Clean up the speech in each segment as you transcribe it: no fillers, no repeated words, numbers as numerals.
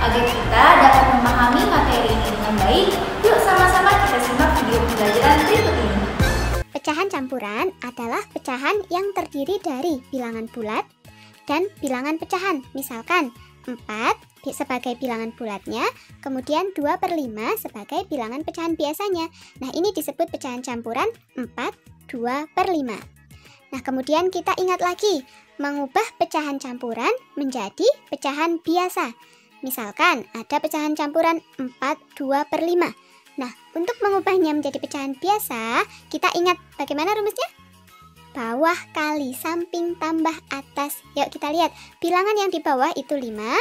Agar kita dapat memahami materi ini dengan baik, yuk sama-sama kita simak video pembelajaran berikut ini. Pecahan campuran adalah pecahan yang terdiri dari bilangan bulat dan bilangan pecahan. Misalkan 4 sebagai bilangan bulatnya, kemudian 2/5 sebagai bilangan pecahan biasanya. Nah, ini disebut pecahan campuran 4, 2/5. Nah, kemudian kita ingat lagi, mengubah pecahan campuran menjadi pecahan biasa. Misalkan ada pecahan campuran 4, 2/5. Nah, untuk mengubahnya menjadi pecahan biasa, kita ingat bagaimana rumusnya? Bawah kali samping tambah atas. Yuk kita lihat, bilangan yang di bawah itu 5.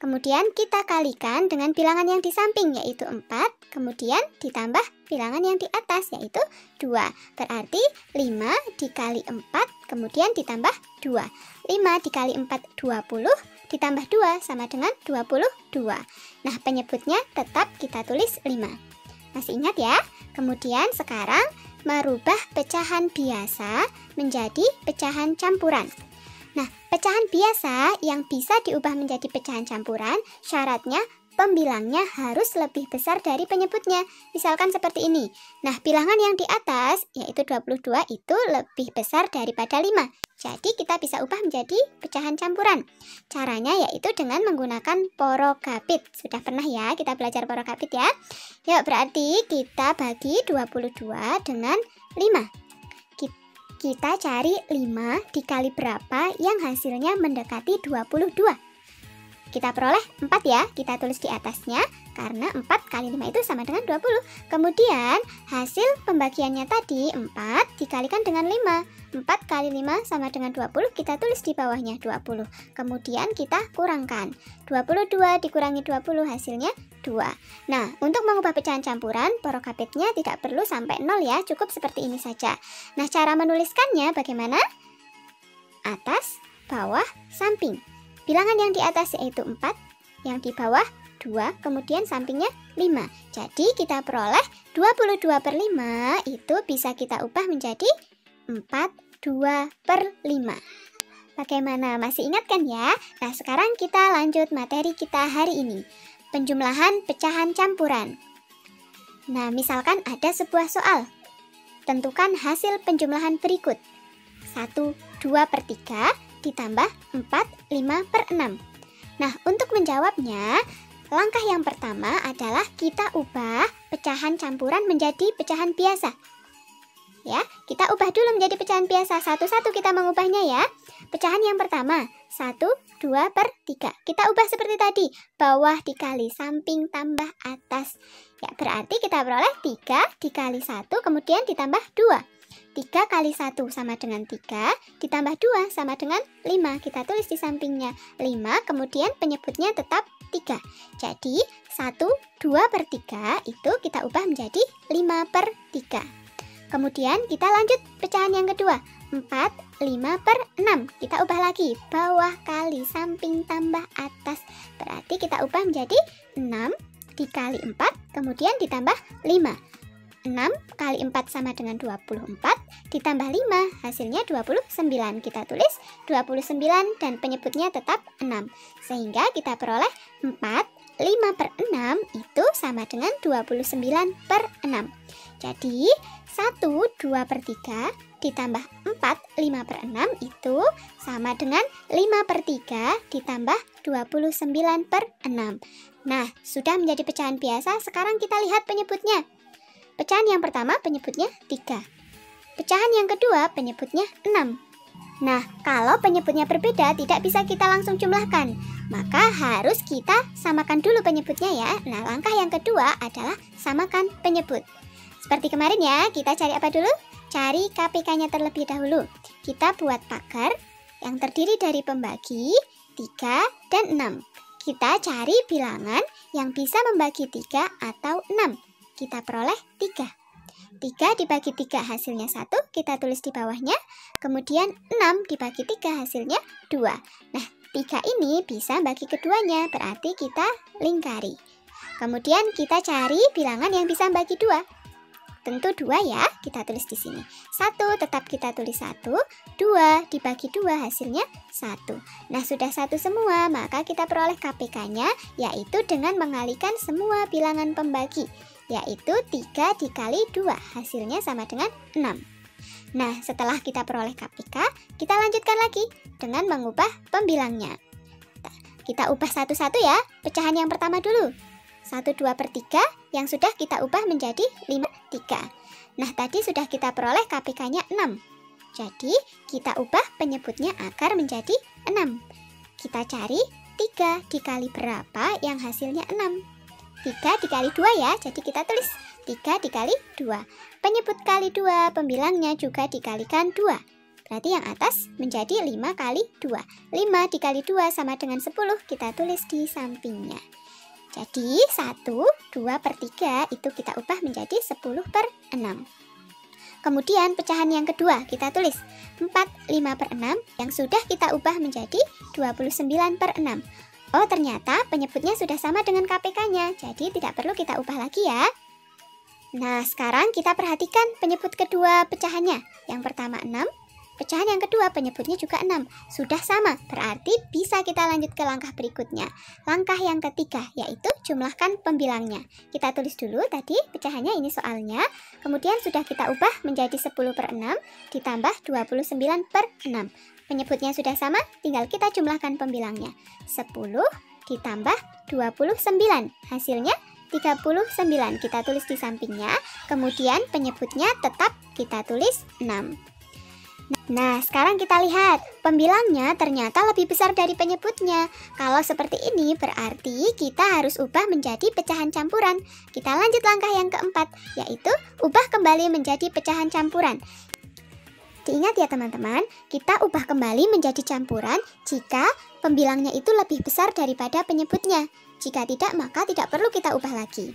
Kemudian kita kalikan dengan bilangan yang di samping yaitu 4. Kemudian ditambah bilangan yang di atas yaitu 2. Berarti 5 dikali 4 kemudian ditambah 2. 5 dikali 4 20 ditambah 2 sama dengan 22. Nah, penyebutnya tetap kita tulis 5. Masih ingat ya? Kemudian sekarang merubah pecahan biasa menjadi pecahan campuran. Nah, pecahan biasa yang bisa diubah menjadi pecahan campuran, syaratnya pembilangnya harus lebih besar dari penyebutnya. Misalkan seperti ini. Nah, bilangan yang di atas, yaitu 22, itu lebih besar daripada 5. Jadi, kita bisa ubah menjadi pecahan campuran. Caranya yaitu dengan menggunakan porokapit. Sudah pernah ya kita belajar porokapit ya? Yuk, berarti kita bagi 22 dengan 5. Kita cari 5 dikali berapa yang hasilnya mendekati 22. Kita peroleh 4 ya, kita tulis di atasnya, karena 4 kali 5 itu sama dengan 20. Kemudian hasil pembagiannya tadi 4 dikalikan dengan 5. 4 kali 5 sama dengan 20, kita tulis di bawahnya 20. Kemudian kita kurangkan. 22 dikurangi 20 hasilnya 2. Nah, untuk mengubah pecahan campuran, porokapitnya tidak perlu sampai 0 ya, cukup seperti ini saja. Nah, cara menuliskannya bagaimana? Atas, bawah, samping. Bilangan yang di atas yaitu 4, yang di bawah 2, kemudian sampingnya 5. Jadi kita peroleh 22/5 itu bisa kita ubah menjadi 4, 2/5. Bagaimana? Masih ingat kan ya? Nah, sekarang kita lanjut materi kita hari ini. Penjumlahan pecahan campuran. Nah, misalkan ada sebuah soal. Tentukan hasil penjumlahan berikut. 1, 2/3 ditambah 4, 5/6. Nah, untuk menjawabnya, langkah yang pertama adalah kita ubah pecahan campuran menjadi pecahan biasa. Ya, kita ubah dulu menjadi pecahan biasa. Satu-satu kita mengubahnya ya. Pecahan yang pertama, 1, 2/3. Kita ubah seperti tadi, bawah dikali samping tambah atas. Ya, berarti kita peroleh 3 dikali 1 kemudian ditambah 2. 3 kali 1 sama dengan 3, ditambah 2 sama dengan 5. Kita tulis di sampingnya 5, kemudian penyebutnya tetap 3. Jadi 1, 2/3 itu kita ubah menjadi 5/3. Kemudian kita lanjut pecahan yang kedua, 4, 5/6. Kita ubah lagi, bawah kali samping tambah atas. Berarti kita ubah menjadi 6 dikali 4, kemudian ditambah 5. 6 kali 4 sama dengan 24, ditambah 5, hasilnya 29. Kita tulis 29 dan penyebutnya tetap 6. Sehingga kita peroleh 4, 5/6 itu sama dengan 29/6. Jadi 1, 2/3 ditambah 4, 5/6 itu sama dengan 5/3 ditambah 29/6. Nah, sudah menjadi pecahan biasa, sekarang kita lihat penyebutnya. Pecahan yang pertama penyebutnya 3. Pecahan yang kedua penyebutnya 6. Nah, kalau penyebutnya berbeda tidak bisa kita langsung jumlahkan. Maka harus kita samakan dulu penyebutnya ya. Nah, langkah yang kedua adalah samakan penyebut. Seperti kemarin ya, kita cari apa dulu? Cari KPK-nya terlebih dahulu. Kita buat pagar yang terdiri dari pembagi 3 dan 6. Kita cari bilangan yang bisa membagi 3 atau 6. Kita peroleh 3. 3 dibagi 3 hasilnya 1, kita tulis di bawahnya. Kemudian 6 dibagi 3 hasilnya 2. Nah, 3 ini bisa bagi keduanya, berarti kita lingkari. Kemudian kita cari bilangan yang bisa bagi 2. tentu 2 ya, kita tulis di sini. 1 tetap kita tulis 1, 2 dibagi 2 hasilnya 1. Nah, sudah 1 semua, maka kita peroleh KPK-nya, yaitu dengan mengalikan semua bilangan pembagi, yaitu 3 dikali 2, hasilnya sama dengan 6. Nah, setelah kita peroleh KPK, kita lanjutkan lagi dengan mengubah pembilangnya. Kita ubah satu-satu ya, pecahan yang pertama dulu. 1/2/3 yang sudah kita ubah menjadi 5/3. Nah, tadi sudah kita peroleh KPK-nya 6. Jadi, kita ubah penyebutnya akar menjadi 6. Kita cari 3 dikali berapa yang hasilnya 6. 3 dikali 2 ya, jadi kita tulis 3 dikali 2. Penyebut kali 2, pembilangnya juga dikalikan 2. Berarti yang atas menjadi 5 kali 2. 5 dikali 2 sama dengan 10, kita tulis di sampingnya. Jadi 1/2/3 itu kita ubah menjadi 10/6. Kemudian pecahan yang kedua kita tulis 4/5/6 yang sudah kita ubah menjadi 29/6. Oh, ternyata penyebutnya sudah sama dengan KPK-nya, jadi tidak perlu kita ubah lagi ya. Nah, sekarang kita perhatikan penyebut kedua pecahannya. Yang pertama 6, pecahan yang kedua penyebutnya juga 6. Sudah sama, berarti bisa kita lanjut ke langkah berikutnya. Langkah yang ketiga, yaitu jumlahkan pembilangnya. Kita tulis dulu tadi pecahannya, ini soalnya. Kemudian sudah kita ubah menjadi 10/6 ditambah 29/6. Penyebutnya sudah sama, tinggal kita jumlahkan pembilangnya. 10 ditambah 29, hasilnya 39. Kita tulis di sampingnya. Kemudian penyebutnya tetap kita tulis 6. Nah, sekarang kita lihat, pembilangnya ternyata lebih besar dari penyebutnya. Kalau seperti ini, berarti kita harus ubah menjadi pecahan campuran. Kita lanjut langkah yang keempat, yaitu ubah kembali menjadi pecahan campuran. Diingat ya teman-teman, kita ubah kembali menjadi campuran jika pembilangnya itu lebih besar daripada penyebutnya. Jika tidak, maka tidak perlu kita ubah lagi.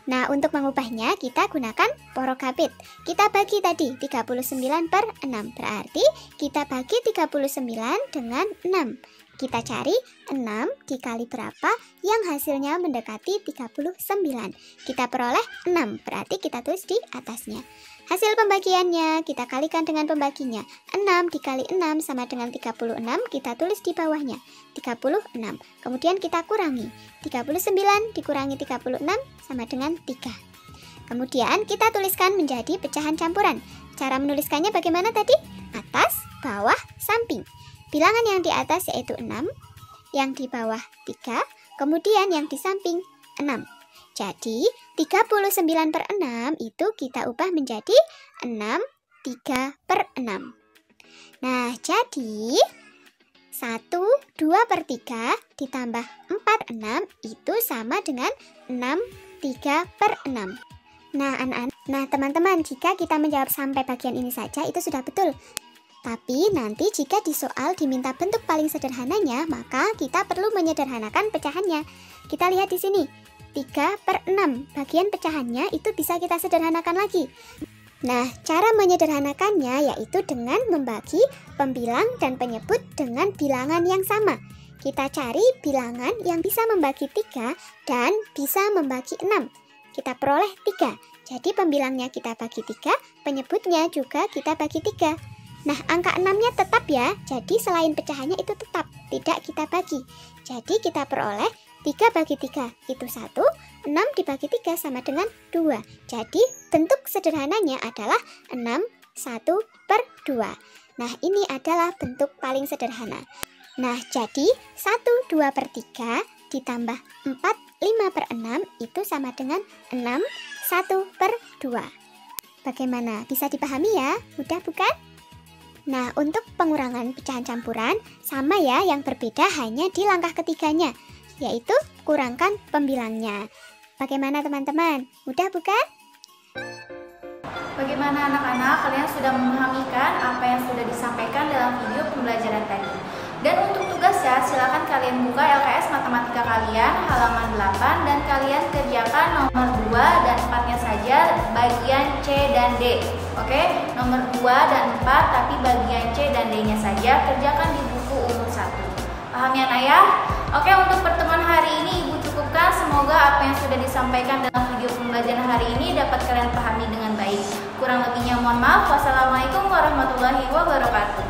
Nah, untuk mengubahnya kita gunakan porokabit. Kita bagi tadi 39/6. Berarti kita bagi 39 dengan 6. Kita cari 6 dikali berapa yang hasilnya mendekati 39. Kita peroleh 6, berarti kita tulis di atasnya. Hasil pembagiannya kita kalikan dengan pembaginya. 6 dikali 6 sama dengan 36, kita tulis di bawahnya 36. Kemudian kita kurangi, 39 dikurangi 36 sama dengan 3. Kemudian kita tuliskan menjadi pecahan campuran. Cara menuliskannya bagaimana tadi? Atas, bawah, samping. Bilangan yang di atas yaitu 6, yang di bawah 3, kemudian yang di samping 6. Jadi 39/6 itu kita ubah menjadi 6/3/6. Nah, jadi 1/2/3 ditambah 4/6 itu sama dengan 6/3/6. Nah, anak-anak, teman-teman, jika kita menjawab sampai bagian ini saja itu sudah betul. Tapi nanti jika di soal diminta bentuk paling sederhananya, maka kita perlu menyederhanakan pecahannya. Kita lihat di sini, 3/6. Bagian pecahannya itu bisa kita sederhanakan lagi. Nah, cara menyederhanakannya yaitu dengan membagi pembilang dan penyebut dengan bilangan yang sama. Kita cari bilangan yang bisa membagi 3 dan bisa membagi 6. Kita peroleh 3. Jadi pembilangnya kita bagi 3, penyebutnya juga kita bagi 3. Nah, angka 6-nya tetap ya, jadi selain pecahannya itu tetap, tidak kita bagi. Jadi kita peroleh 3 bagi 3 itu 1, 6 dibagi 3 sama dengan 2. Jadi bentuk sederhananya adalah 6 1/2. Nah, ini adalah bentuk paling sederhana. Nah, jadi 1/2/3 ditambah 4 5/6 itu sama dengan 6 1/2. Bagaimana? Bisa dipahami ya? Mudah bukan? Nah, untuk pengurangan pecahan campuran sama ya, yang berbeda hanya di langkah ketiganya, yaitu kurangkan pembilangnya. Bagaimana teman-teman? Mudah bukan? Bagaimana anak-anak, kalian sudah memahamikan apa yang sudah disampaikan dalam video pembelajaran tadi? Dan untuk tugasnya, silakan kalian buka LKS Matematika kalian halaman 8 dan kalian kerjakan nomor 2 dan 4-nya saja bagian C dan D. Oke, nomor 2 dan 4 tapi bagian C dan D-nya saja kerjakan di buku umum 1. Paham ya, Naya? Oke, untuk pertemuan hari ini Ibu cukupkan. Semoga apa yang sudah sudah disampaikan dalam video pembelajaran hari ini dapat kalian pahami dengan baik. Kurang lebihnya mohon maaf. Wassalamualaikum warahmatullahi wabarakatuh.